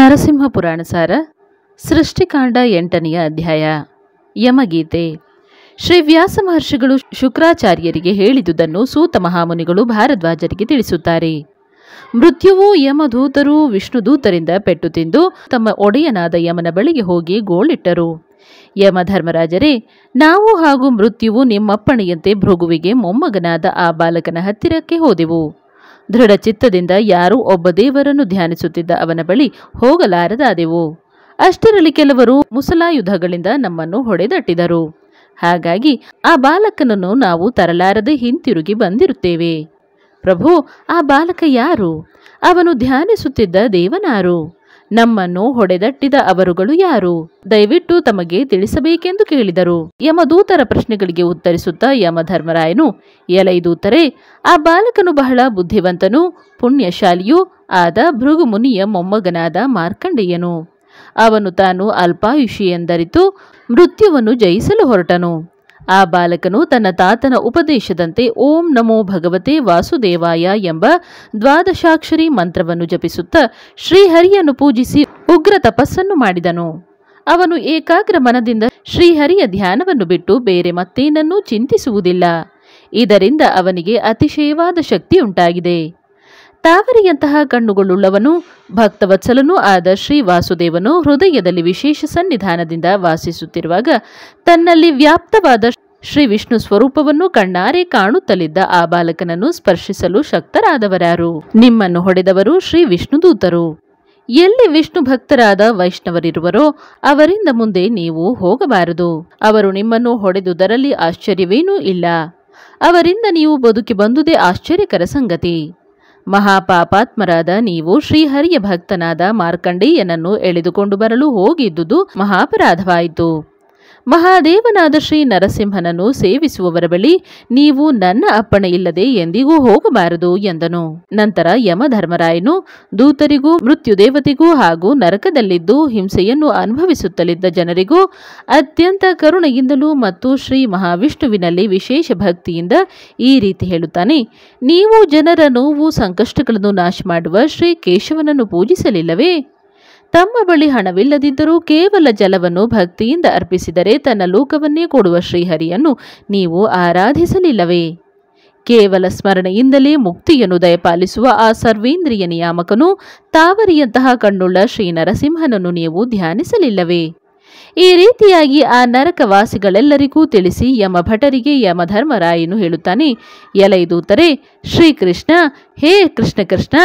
ನರಸಿಂಹ ಪುರಾಣ ಸಾರ ಸೃಷ್ಟಿಕಾಂಡ 8ನೆಯ ಅಧ್ಯಾಯ ಯಮಗೀತೆ. ಶ್ರೀ ವ್ಯಾಸ ಮಹರ್ಷಿಗಳು ಶುಕ್ರಾಚಾರ್ಯರಿಗೆ ಹೇಳಿದುದನ್ನು ಸೂತ ಮಹಾಮುನಿಗಳು ಭಾರದ್ವಾಜರಿಗೆ ತಿಳಿಸುತ್ತಾರೆ. ಮೃತ್ಯುವು ಯಮದೂತರು ವಿಷ್ಣುದೂತರಿಂದ ಪೆಟ್ಟು ತಿಂದು ತಮ್ಮ ಒಡೆಯನಾದ ಯಮನ ಬಳಿಗೆ ಹೋಗಿ ಗೋಳಿಟ್ಟರು. ಯಮಧರ್ಮರಾಜರೇ, ನಾವು ಹಾಗೂ ಮೃತ್ಯುವು ನಿಮ್ಮಪ್ಪಣೆಯಂತೆ ಭೃಗುವಿಗೆ ಮೊಮ್ಮಗನಾದ ಆ ಬಾಲಕನ ಹತ್ತಿರಕ್ಕೆ ಹೋದೆವು. ದೃಢಚಿತ್ತದಿಂದ ಯಾರೂ ಒಬ್ಬ ದೇವರನ್ನು ಧ್ಯಾನಿಸುತ್ತಿದ್ದ ಅವನ ಬಳಿ ಹೋಗಲಾರದಾದೆವು. ಅಷ್ಟರಲ್ಲಿ ಕೆಲವರು ಮುಸಲಾಯುಧಗಳಿಂದ ನಮ್ಮನ್ನು ಹೊಡೆದಟ್ಟಿದರು. ಹಾಗಾಗಿ ಆ ಬಾಲಕನನ್ನು ನಾವು ತರಲಾರದೆ ಹಿಂತಿರುಗಿ ಬಂದಿರುತ್ತೇವೆ. ಪ್ರಭು, ಆ ಬಾಲಕ ಯಾರು? ಅವನು ಧ್ಯಾನಿಸುತ್ತಿದ್ದ ದೇವನಾರು? ನಮ್ಮನ್ನು ಹೊಡೆದಟ್ಟಿದ ಅವರುಗಳು ಯಾರು? ದಯವಿಟ್ಟು ತಮಗೆ ತಿಳಿಸಬೇಕೆಂದು ಕೇಳಿದರು. ಯಮದೂತರ ಪ್ರಶ್ನೆಗಳಿಗೆ ಉತ್ತರಿಸುತ್ತಾ ಯಮಧರ್ಮರಾಯನು, ಎಲೈದೂತರೇ, ಆ ಬಾಲಕನು ಬಹಳ ಬುದ್ಧಿವಂತನೂ ಪುಣ್ಯಶಾಲಿಯೂ ಆದ ಭೃಗುಮುನಿಯ ಮೊಮ್ಮಗನಾದ ಮಾರ್ಕಂಡೇಯನು. ಅವನು ತಾನು ಅಲ್ಪಾಯುಷಿ ಎಂದರಿತು ಮೃತ್ಯುವನ್ನು ಜಯಿಸಲು ಹೊರಟನು. ಆ ಬಾಲಕನು ತನ್ನ ತಾತನ ಉಪದೇಶದಂತೆ ಓಂ ನಮೋ ಭಗವತೆ ವಾಸುದೇವಾಯ ಎಂಬ ದ್ವಾದಶಾಕ್ಷರಿ ಮಂತ್ರವನ್ನು ಜಪಿಸುತ್ತಾ ಶ್ರೀಹರಿಯನ್ನು ಪೂಜಿಸಿ ಉಗ್ರ ತಪಸ್ಸನ್ನು ಮಾಡಿದನು. ಅವನು ಏಕಾಗ್ರ ಮನದಿಂದ ಶ್ರೀಹರಿಯ ಧ್ಯಾನವನ್ನು ಬಿಟ್ಟು ಬೇರೆ ಮತ್ತೇನನ್ನೂ ಚಿಂತಿಸುವುದಿಲ್ಲ. ಇದರಿಂದ ಅವನಿಗೆ ಅತಿಶಯವಾದ ಶಕ್ತಿ ಉಂಟಾಗಿದೆ. ತಾವರಿಯಂತಹ ಕಣ್ಣುಗಳುಳ್ಳವನು ಭಕ್ತವತ್ಸಲನೂ ಆದ ಶ್ರೀ ವಾಸುದೇವನು ಹೃದಯದಲ್ಲಿ ವಿಶೇಷ ಸನ್ನಿಧಾನದಿಂದ ವಾಸಿಸುತ್ತಿರುವಾಗ ತನ್ನಲ್ಲಿ ವ್ಯಾಪ್ತವಾದ ಶ್ರೀ ವಿಷ್ಣು ಸ್ವರೂಪವನ್ನು ಕಣ್ಣಾರೆ ಕಾಣುತ್ತಲಿದ್ದ ಆ ಬಾಲಕನನ್ನು ಸ್ಪರ್ಶಿಸಲು ಶಕ್ತರಾದವರಾರು? ನಿಮ್ಮನ್ನು ಹೊಡೆದವರು ಶ್ರೀ ವಿಷ್ಣುದೂತರು. ಎಲ್ಲಿ ವಿಷ್ಣು ಭಕ್ತರಾದ ವೈಷ್ಣವರಿರುವರೋ ಅವರಿಂದ ಮುಂದೆ ನೀವು ಹೋಗಬಾರದು. ಅವರು ನಿಮ್ಮನ್ನು ಹೊಡೆದುದರಲ್ಲಿ ಆಶ್ಚರ್ಯವೇನೂ ಇಲ್ಲ. ಅವರಿಂದ ನೀವು ಬದುಕಿ ಬಂದುದೇ ಆಶ್ಚರ್ಯಕರ ಸಂಗತಿ. ಮಹಾಪಾಪಾತ್ಮರಾದ ನೀವು ಶ್ರೀಹರಿಯ ಭಕ್ತನಾದ ಮಾರ್ಕಂಡೇಯನನ್ನು ಎಳೆದುಕೊಂಡು ಬರಲು ಹೋಗಿದ್ದುದು ಮಹಾಪರಾಧವಾಯಿತು. ಮಹಾದೇವನಾದ ಶ್ರೀ ನರಸಿಂಹನನ್ನು ಸೇವಿಸುವವರ ಬಳಿ ನೀವು ನನ್ನ ಅಪ್ಪಣೆ ಇಲ್ಲದೆ ಎಂದಿಗೂ ಹೋಗಬಾರದು ಎಂದನು. ನಂತರ ಯಮಧರ್ಮರಾಯನು ದೂತರಿಗೂ ಮೃತ್ಯುದೇವತೆಗೂ ಹಾಗೂ ನರಕದಲ್ಲಿದ್ದು ಹಿಂಸೆಯನ್ನು ಅನುಭವಿಸುತ್ತಲಿದ್ದ ಜನರಿಗೂ ಅತ್ಯಂತ ಕರುಣೆಯಿಂದಲೂ ಮತ್ತು ಶ್ರೀ ಮಹಾವಿಷ್ಣುವಿನಲ್ಲಿ ವಿಶೇಷ ಭಕ್ತಿಯಿಂದ ಈ ರೀತಿ ಹೇಳುತ್ತಾನೆ. ನೀವು ಜನರ ನೋವು ಸಂಕಷ್ಟಗಳನ್ನು ನಾಶ ಮಾಡುವ ಶ್ರೀ ಕೇಶವನನ್ನು ಪೂಜಿಸಲಿಲ್ಲವೇ? ತಮ್ಮ ಬಳಿ ಹಣವಿಲ್ಲದಿದ್ದರೂ ಕೇವಲ ಜಲವನ್ನು ಭಕ್ತಿಯಿಂದ ಅರ್ಪಿಸಿದರೆ ತನ್ನ ಲೋಕವನ್ನೇ ಕೊಡುವ ಶ್ರೀಹರಿಯನ್ನು ನೀವು ಆರಾಧಿಸಲಿಲ್ಲವೇ? ಕೇವಲ ಸ್ಮರಣೆಯಿಂದಲೇ ಮುಕ್ತಿಯನ್ನು ದಯಪಾಲಿಸುವ ಆ ಸರ್ವೇಂದ್ರಿಯ ನಿಯಾಮಕನು ತಾವರಿಯಂತಹ ಕಣ್ಣುಳ್ಳ ಶ್ರೀ ನರಸಿಂಹನನ್ನು ನೀವು ಧ್ಯಾನಿಸಲಿಲ್ಲವೇ? ಈ ರೀತಿಯಾಗಿ ಆ ನರಕವಾಸಿಗಳೆಲ್ಲರಿಗೂ ತಿಳಿಸಿ ಯಮಭಟರಿಗೆ ಯಮಧರ್ಮರಾಯನು ಹೇಳುತ್ತಾನೆ. ಎಲೈದೂತರೇ, ಶ್ರೀಕೃಷ್ಣ, ಹೇ ಕೃಷ್ಣ ಕೃಷ್ಣ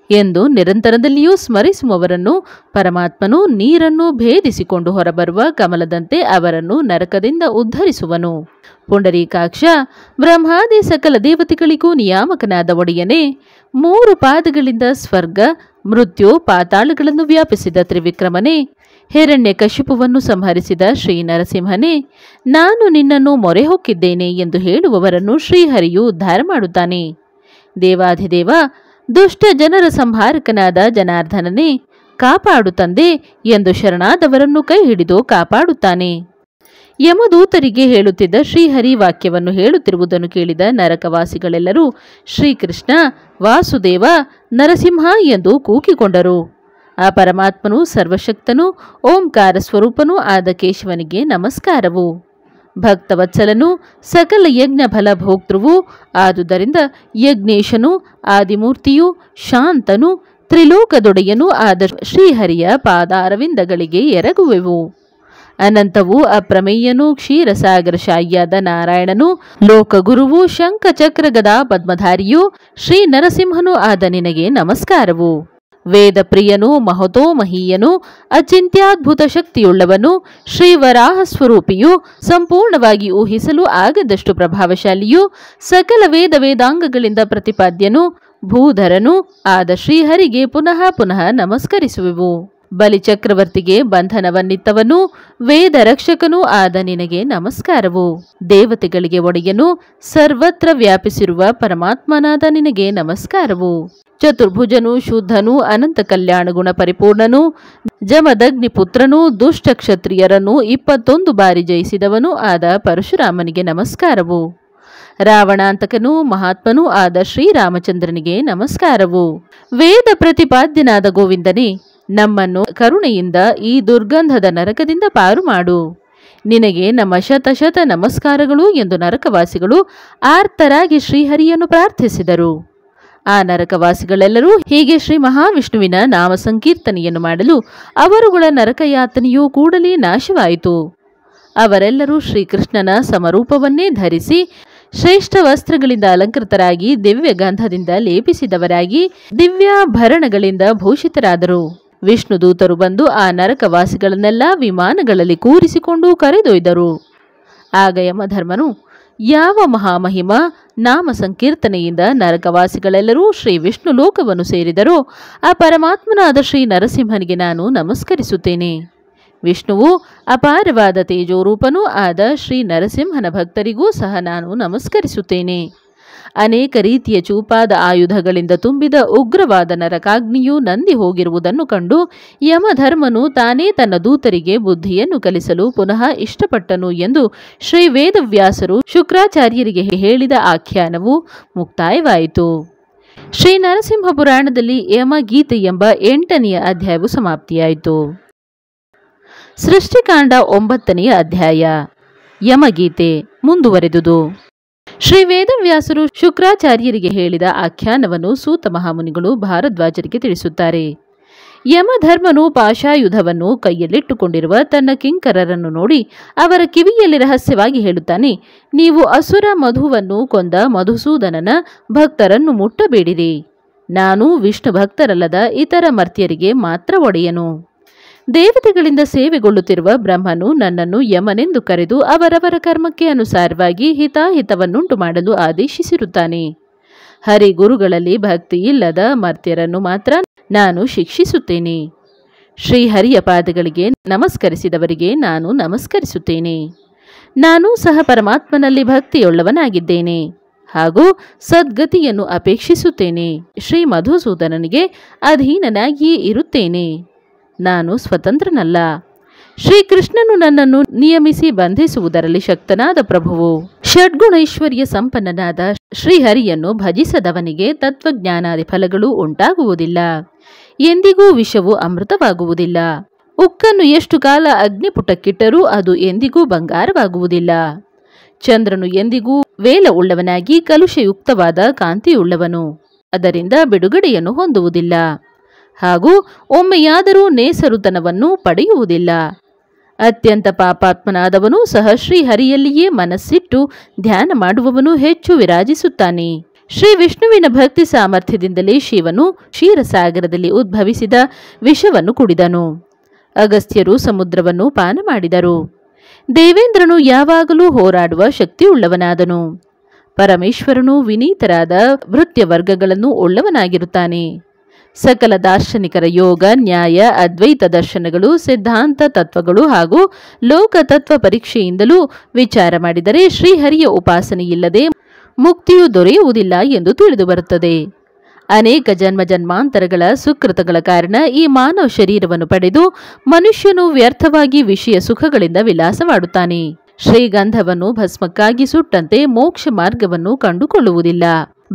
ಎಂದು ನಿರಂತರದಲ್ಲಿಯೂ ಸ್ಮರಿಸುವವರನ್ನು ಪರಮಾತ್ಮನು ನೀರನ್ನು ಭೇದಿಸಿಕೊಂಡು ಹೊರಬರುವ ಕಮಲದಂತೆ ಅವರನ್ನು ನರಕದಿಂದ ಉದ್ಧರಿಸುವನು. ಪುಂಡರೀಕಾಕ್ಷ, ಬ್ರಹ್ಮಾದಿ ಸಕಲ ದೇವತೆಗಳಿಗೂ ನಿಯಾಮಕನಾದ ಒಡೆಯನೇ, 3 ಪಾದಗಳಿಂದ ಸ್ವರ್ಗ ಮೃತ್ಯು ಪಾತಾಳಗಳನ್ನು ವ್ಯಾಪಿಸಿದ ತ್ರಿವಿಕ್ರಮನೇ, ಹಿರಣ್ಯಕಶಿಪುವನ್ನು ಸಂಹರಿಸಿದ ಶ್ರೀ ನರಸಿಂಹನೇ, ನಾನು ನಿನ್ನನ್ನು ಮೊರೆ ಹೊಕ್ಕಿದ್ದೇನೆ ಎಂದು ಹೇಳುವವರನ್ನು ಶ್ರೀಹರಿಯು ಉದ್ಧಾರ ಮಾಡುತ್ತಾನೆ. ದೇವಾಧಿದೇವ, ದುಷ್ಟ ಜನರ ಸಂಹಾರಕನಾದ ಜನಾರ್ದನನೇ, ಕಾಪಾಡು ತಂದೆ ಎಂದು ಶರಣಾದವರನ್ನು ಕೈ ಹಿಡಿದು ಕಾಪಾಡುತ್ತಾನೆ. ಯಮದೂತರಿಗೆ ಹೇಳುತ್ತಿದ್ದ ಶ್ರೀಹರಿ ವಾಕ್ಯವನ್ನು ಹೇಳುತ್ತಿರುವುದನ್ನು ಕೇಳಿದ ನರಕವಾಸಿಗಳೆಲ್ಲರೂ ಶ್ರೀಕೃಷ್ಣ, ವಾಸುದೇವ, ನರಸಿಂಹ ಎಂದು ಕೂಗಿಕೊಂಡರು. ಆ ಪರಮಾತ್ಮನು ಸರ್ವಶಕ್ತನೂ ಓಂಕಾರ ಸ್ವರೂಪನೂ ಆದ ಕೇಶವನಿಗೆ ನಮಸ್ಕಾರವು. ಭಕ್ತವತ್ಸಲನು ಸಕಲ ಯಜ್ಞ ಫಲ ಭೋಕ್ತೃವು ಆದುದರಿಂದ ಯಜ್ಞೇಶನು ಆದಿಮೂರ್ತಿಯು ಶಾಂತನು ತ್ರಿಲೋಕದೊಡೆಯನೂ ಆದ ಶ್ರೀಹರಿಯ ಪಾದಾರವಿಂದಗಳಿಗೆ ಎರಗುವೆವು. ಅನಂತವೂ ಅಪ್ರಮೇಯನೂ ಕ್ಷೀರಸಾಗರಶಾಹಿಯಾದ ನಾರಾಯಣನು ಲೋಕಗುರುವು ಶಂಖಚಕ್ರ ಗದಾ ಪದ್ಮಧಾರಿಯೂ ಶ್ರೀ ನರಸಿಂಹನೂ ಆದ ನಿನಗೆ ನಮಸ್ಕಾರವು. ವೇದ ಪ್ರಿಯನು ಮಹತೋಮಹೀಯನು ಅಚಿಂತ್ಯದ್ಭುತ ಶಕ್ತಿಯುಳ್ಳವನು ಶ್ರೀವರಾಹ ಸ್ವರೂಪಿಯು ಸಂಪೂರ್ಣವಾಗಿ ಊಹಿಸಲು ಆಗದಷ್ಟು ಪ್ರಭಾವಶಾಲಿಯು ಸಕಲ ವೇದಾಂಗಗಳಿಂದ ಪ್ರತಿಪಾದ್ಯನು ಭೂಧರನು ಆದ ಶ್ರೀಹರಿಗೆ ಪುನಃ ಪುನಃ ನಮಸ್ಕರಿಸುವೆವು. ಬಲಿಚಕ್ರವರ್ತಿಗೆ ಬಂಧನವನ್ನಿತ್ತವನು ವೇದ ರಕ್ಷಕನೂ ಆದ ನಿನಗೆ ನಮಸ್ಕಾರವು. ದೇವತೆಗಳಿಗೆ ಒಡೆಯನು ಸರ್ವತ್ರ ವ್ಯಾಪಿಸಿರುವ ಪರಮಾತ್ಮನಾದ ನಿನಗೆ ನಮಸ್ಕಾರವು. ಚತುರ್ಭುಜನು ಶುದ್ಧನು ಅನಂತ ಕಲ್ಯಾಣ ಗುಣ ಪರಿಪೂರ್ಣನು ಜಮದಗ್ನಿ ಪುತ್ರನು ದುಷ್ಟ ಕ್ಷತ್ರಿಯರನ್ನು 21 ಬಾರಿ ಜಯಿಸಿದವನು ಆದ ಪರಶುರಾಮನಿಗೆ ನಮಸ್ಕಾರವು. ರಾವಣಾಂತಕನೂ ಮಹಾತ್ಮನೂ ಆದ ಶ್ರೀರಾಮಚಂದ್ರನಿಗೆ ನಮಸ್ಕಾರವು. ವೇದ ಪ್ರತಿಪಾದ್ಯನಾದ ಗೋವಿಂದನೇ, ನಮ್ಮನ್ನು ಕರುಣೆಯಿಂದ ಈ ದುರ್ಗಂಧದ ನರಕದಿಂದ ಪಾರು ಮಾಡು. ನಿನಗೆ ನಮ್ಮ ಶತ ನಮಸ್ಕಾರಗಳು ಎಂದು ನರಕವಾಸಿಗಳು ಆರ್ತರಾಗಿ ಶ್ರೀಹರಿಯನ್ನು ಪ್ರಾರ್ಥಿಸಿದರು. ಆ ನರಕವಾಸಿಗಳೆಲ್ಲರೂ ಹೀಗೆ ಶ್ರೀ ಮಹಾವಿಷ್ಣುವಿನ ನಾಮ ಸಂಕೀರ್ತನೆಯನ್ನು ಮಾಡಲು ಅವರುಗಳ ನರಕಯಾತನೆಯೂ ಕೂಡಲೇ ನಾಶವಾಯಿತು. ಅವರೆಲ್ಲರೂ ಶ್ರೀಕೃಷ್ಣನ ಸಮರೂಪವನ್ನೇ ಧರಿಸಿ ಶ್ರೇಷ್ಠ ವಸ್ತ್ರಗಳಿಂದ ಅಲಂಕೃತರಾಗಿ ದಿವ್ಯ ಗಂಧದಿಂದ ಲೇಪಿಸಿದವರಾಗಿ ದಿವ್ಯಾಭರಣಗಳಿಂದ ಭೂಷಿತರಾದರು. ವಿಷ್ಣು ದೂತರು ಬಂದು ಆ ನರಕವಾಸಿಗಳನ್ನೆಲ್ಲ ವಿಮಾನಗಳಲ್ಲಿ ಕೂರಿಸಿಕೊಂಡು ಕರೆದೊಯ್ದರು. ಆಗ ಯಮಧರ್ಮನು, ಯಾವ ಮಹಾಮಹಿಮ ನಾಮ ಸಂಕೀರ್ತನೆಯಿಂದ ನರಕವಾಸಿಗಳೆಲ್ಲರೂ ಶ್ರೀ ವಿಷ್ಣು ಲೋಕವನ್ನು ಸೇರಿದರೋ ಆ ಪರಮಾತ್ಮನಾದ ಶ್ರೀ ನರಸಿಂಹನಿಗೆ ನಾನು ನಮಸ್ಕರಿಸುತ್ತೇನೆ. ವಿಷ್ಣುವು ಅಪಾರವಾದ ತೇಜೋರೂಪನೂ ಆದ ಶ್ರೀ ನರಸಿಂಹನ ಭಕ್ತರಿಗೂ ಸಹ ನಾನು ನಮಸ್ಕರಿಸುತ್ತೇನೆ. ಅನೇಕ ರೀತಿಯ ಚೂಪಾದ ಆಯುಧಗಳಿಂದ ತುಂಬಿದ ಉಗ್ರವಾದ ನರಕಾಗ್ನಿಯು ನಂದಿ ಹೋಗಿರುವುದನ್ನು ಕಂಡು ಯಮಧರ್ಮನು ತಾನೇ ತನ್ನ ದೂತರಿಗೆ ಬುದ್ಧಿಯನ್ನು ಕಲಿಸಲು ಪುನಃ ಇಷ್ಟಪಟ್ಟನು ಎಂದು ಶ್ರೀ ವೇದವ್ಯಾಸರು ಶುಕ್ರಾಚಾರ್ಯರಿಗೆ ಹೇಳಿದ ಆಖ್ಯಾನವು ಮುಕ್ತಾಯವಾಯಿತು. ಶ್ರೀ ನರಸಿಂಹ ಪುರಾಣದಲ್ಲಿ ಯಮಗೀತೆ ಎಂಬ 8ನೆಯ ಅಧ್ಯಾಯವು ಸಮಾಪ್ತಿಯಾಯಿತು. ಸೃಷ್ಟಿಕಾಂಡ 9ನೆಯ ಅಧ್ಯಾಯ ಯಮಗೀತೆ ಮುಂದುವರೆದುದು. ಶ್ರೀ ವೇದವ್ಯಾಸರು ಶುಕ್ರಾಚಾರ್ಯರಿಗೆ ಹೇಳಿದ ಆಖ್ಯಾನವನ್ನು ಸೂತ ಮಹಾಮುನಿಗಳು ಭಾರದ್ವಾಜರಿಗೆ ತಿಳಿಸುತ್ತಾರೆ. ಯಮಧರ್ಮನು ಪಾಶಾಯುಧವನ್ನು ಕೈಯಲ್ಲಿಟ್ಟುಕೊಂಡಿರುವ ತನ್ನ ಕಿಂಕರರನ್ನು ನೋಡಿ ಅವರ ಕಿವಿಯಲ್ಲಿ ರಹಸ್ಯವಾಗಿ ಹೇಳುತ್ತಾನೆ, ನೀವು ಅಸುರ ಮಧುವನ್ನು ಕೊಂದ ಮಧುಸೂದನನ ಭಕ್ತರನ್ನು ಮುಟ್ಟಬೇಡಿರಿ. ನಾನು ವಿಷ್ಣು ಭಕ್ತರಲ್ಲದ ಇತರ ಮರ್ತ್ಯರಿಗೆ ಮಾತ್ರ ಒಡೆಯನು. ದೇವತೆಗಳಿಂದ ಸೇವೆಗೊಳ್ಳುತ್ತಿರುವ ಬ್ರಹ್ಮನು ನನ್ನನ್ನು ಯಮನೆಂದು ಕರೆದು ಅವರವರ ಕರ್ಮಕ್ಕೆ ಅನುಸಾರವಾಗಿ ಹಿತಾಹಿತವನ್ನುಂಟು ಮಾಡಲು ಆದೇಶಿಸಿರುತ್ತಾನೆ. ಹರಿಗುರುಗಳಲ್ಲಿ ಭಕ್ತಿ ಇಲ್ಲದ ಮರ್ತ್ಯರನ್ನು ಮಾತ್ರ ನಾನು ಶಿಕ್ಷಿಸುತ್ತೇನೆ. ಶ್ರೀಹರಿಯ ಪಾದಗಳಿಗೆ ನಮಸ್ಕರಿಸಿದವರಿಗೆ ನಾನು ನಮಸ್ಕರಿಸುತ್ತೇನೆ. ನಾನು ಸಹ ಪರಮಾತ್ಮನಲ್ಲಿ ಭಕ್ತಿಯುಳ್ಳವನಾಗಿದ್ದೇನೆ ಹಾಗೂ ಸದ್ಗತಿಯನ್ನು ಅಪೇಕ್ಷಿಸುತ್ತೇನೆ. ಶ್ರೀ ಮಧುಸೂದನನಿಗೆ ಅಧೀನನಾಗಿಯೇ ಇರುತ್ತೇನೆ. ನಾನು ಸ್ವತಂತ್ರನಲ್ಲ. ಶ್ರೀಕೃಷ್ಣನು ನನ್ನನ್ನು ನಿಯಮಿಸಿ ಬಂಧಿಸುವುದರಲ್ಲಿ ಶಕ್ತನಾದ ಪ್ರಭುವು. ಷಡ್ಗುಣೈಶ್ವರ್ಯ ಸಂಪನ್ನನಾದ ಶ್ರೀಹರಿಯನ್ನು ಭಜಿಸದವನಿಗೆ ತತ್ವಜ್ಞಾನಾದಿ ಫಲಗಳು ಉಂಟಾಗುವುದಿಲ್ಲ. ಎಂದಿಗೂ ವಿಷವು ಅಮೃತವಾಗುವುದಿಲ್ಲ. ಉಕ್ಕನ್ನು ಎಷ್ಟು ಕಾಲ ಅಗ್ನಿಪುಟಕ್ಕಿಟ್ಟರೂ ಅದು ಎಂದಿಗೂ ಬಂಗಾರವಾಗುವುದಿಲ್ಲ. ಚಂದ್ರನು ಎಂದಿಗೂ ವೇಲ ಉಳ್ಳವನಾಗಿ ಕಲುಷಯುಕ್ತವಾದ ಕಾಂತಿಯುಳ್ಳವನು. ಅದರಿಂದ ಬಿಡುಗಡೆಯನ್ನು ಹೊಂದುವುದಿಲ್ಲ ಹಾಗೂ ಒಮ್ಮೆಯಾದರೂ ನೇಸರುತನವನ್ನು ಪಡೆಯುವುದಿಲ್ಲ. ಅತ್ಯಂತ ಪಾಪಾತ್ಮನಾದವನು ಸಹ ಶ್ರೀಹರಿಯಲ್ಲಿಯೇ ಮನಸ್ಸಿಟ್ಟು ಧ್ಯಾನ ಮಾಡುವವನು ಹೆಚ್ಚು ವಿರಾಜಿಸುತ್ತಾನೆ. ಶ್ರೀ ವಿಷ್ಣುವಿನ ಭಕ್ತಿ ಸಾಮರ್ಥ್ಯದಿಂದಲೇ ಶಿವನು ಕ್ಷೀರಸಾಗರದಲ್ಲಿ ಉದ್ಭವಿಸಿದ ವಿಷವನ್ನು ಕುಡಿದನು. ಅಗಸ್ತ್ಯರು ಸಮುದ್ರವನ್ನು ಪಾನ ಮಾಡಿದರು. ದೇವೇಂದ್ರನು ಯಾವಾಗಲೂ ಹೋರಾಡುವ ಶಕ್ತಿಯುಳ್ಳವನಾದನು. ಪರಮೇಶ್ವರನು ವಿನೀತರಾದ ಭೃತ್ಯ ವರ್ಗಗಳನ್ನು ಉಳ್ಳವನಾಗಿರುತ್ತಾನೆ. ಸಕಲ ದಾರ್ಶನಿಕರ ಯೋಗ, ನ್ಯಾಯ, ಅದ್ವೈತ ದರ್ಶನಗಳು, ಸಿದ್ಧಾಂತ ತತ್ವಗಳು ಹಾಗೂ ಲೋಕ ತತ್ವ ಪರೀಕ್ಷೆಯಿಂದಲೂ ವಿಚಾರ ಮಾಡಿದರೆ ಶ್ರೀಹರಿಯ ಉಪಾಸನೆಯಿಲ್ಲದೆ ಮುಕ್ತಿಯು ದೊರೆಯುವುದಿಲ್ಲ ಎಂದು ತಿಳಿದು ಬರುತ್ತದೆ. ಅನೇಕ ಜನ್ಮಾಂತರಗಳ ಸುಕೃತಗಳ ಕಾರಣ ಈ ಮಾನವ ಶರೀರವನ್ನು ಪಡೆದು ಮನುಷ್ಯನು ವ್ಯರ್ಥವಾಗಿ ವಿಷಯ ಸುಖಗಳಿಂದ ವಿಲಾಸವಾಡುತ್ತಾನೆ. ಶ್ರೀಗಂಧವನ್ನು ಭಸ್ಮಕ್ಕಾಗಿ ಸುಟ್ಟಂತೆ ಮೋಕ್ಷ ಮಾರ್ಗವನ್ನು ಕಂಡುಕೊಳ್ಳುವುದಿಲ್ಲ.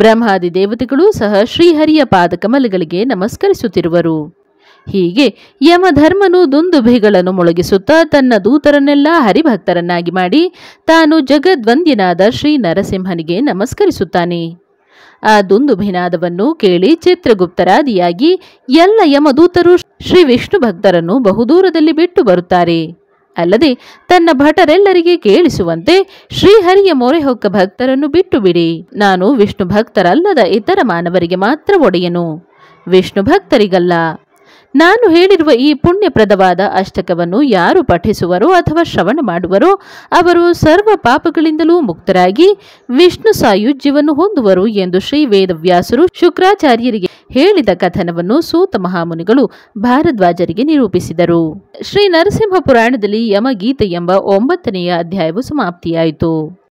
ಬ್ರಹ್ಮಾದಿ ದೇವತೆಗಳೂ ಸಹ ಶ್ರೀಹರಿಯ ಪಾದಕಮಲಗಳಿಗೆ ನಮಸ್ಕರಿಸುತ್ತಿರುವರು. ಹೀಗೆ ಯಮಧರ್ಮನು ದುಂದುಭಿಗಳನ್ನು ಮೊಳಗಿಸುತ್ತಾ ತನ್ನ ದೂತರನ್ನೆಲ್ಲ ಹರಿಭಕ್ತರನ್ನಾಗಿ ಮಾಡಿ ತಾನು ಜಗದ್ವಂದ್ಯನಾದ ಶ್ರೀ ನರಸಿಂಹನಿಗೆ ನಮಸ್ಕರಿಸುತ್ತಾನೆ. ಆ ದುಂದುಭಿನಾದವನ್ನು ಕೇಳಿ ಚಿತ್ರಗುಪ್ತರಾದಿಯಾಗಿ ಎಲ್ಲ ಯಮದೂತರು ಶ್ರೀ ವಿಷ್ಣು ಭಕ್ತರನ್ನು ಬಹುದೂರದಲ್ಲಿ ಬಿಟ್ಟು ಬರುತ್ತಾರೆ. ಅಲ್ಲದೆ ತನ್ನ ಭಟರೆಲ್ಲರಿಗೆ ಕೇಳಿಸುವಂತೆ ಶ್ರೀಹರಿಯ ಮೊರೆ ಹೊಕ್ಕ ಭಕ್ತರನ್ನು ಬಿಟ್ಟು ಬಿಡಿ. ನಾನು ವಿಷ್ಣು ಭಕ್ತರಲ್ಲದ ಇತರ ಮಾನವರಿಗೆ ಮಾತ್ರ ಒಡೆಯನು, ವಿಷ್ಣು ಭಕ್ತರಿಗಲ್ಲ. ನಾನು ಹೇಳಿರುವ ಈ ಪುಣ್ಯಪ್ರದವಾದ ಅಷ್ಟಕವನ್ನು ಯಾರು ಪಠಿಸುವರೋ ಅಥವಾ ಶ್ರವಣ ಮಾಡುವರೋ ಅವರು ಸರ್ವ ಪಾಪಗಳಿಂದಲೂ ಮುಕ್ತರಾಗಿ ವಿಷ್ಣು ಸಾಯುಜ್ಯವನ್ನು ಹೊಂದುವರು ಎಂದು ಶ್ರೀ ವೇದವ್ಯಾಸರು ಶುಕ್ರಾಚಾರ್ಯರಿಗೆ ಹೇಳಿದ ಕಥನವನ್ನು ಸೂತ ಮಹಾಮುನಿಗಳು ಭಾರದ್ವಾಜರಿಗೆ ನಿರೂಪಿಸಿದರು. ಶ್ರೀ ನರಸಿಂಹ ಪುರಾಣದಲ್ಲಿ ಯಮಗೀತೆ ಎಂಬ 9ನೆಯ ಅಧ್ಯಾಯವು ಸಮಾಪ್ತಿಯಾಯಿತು.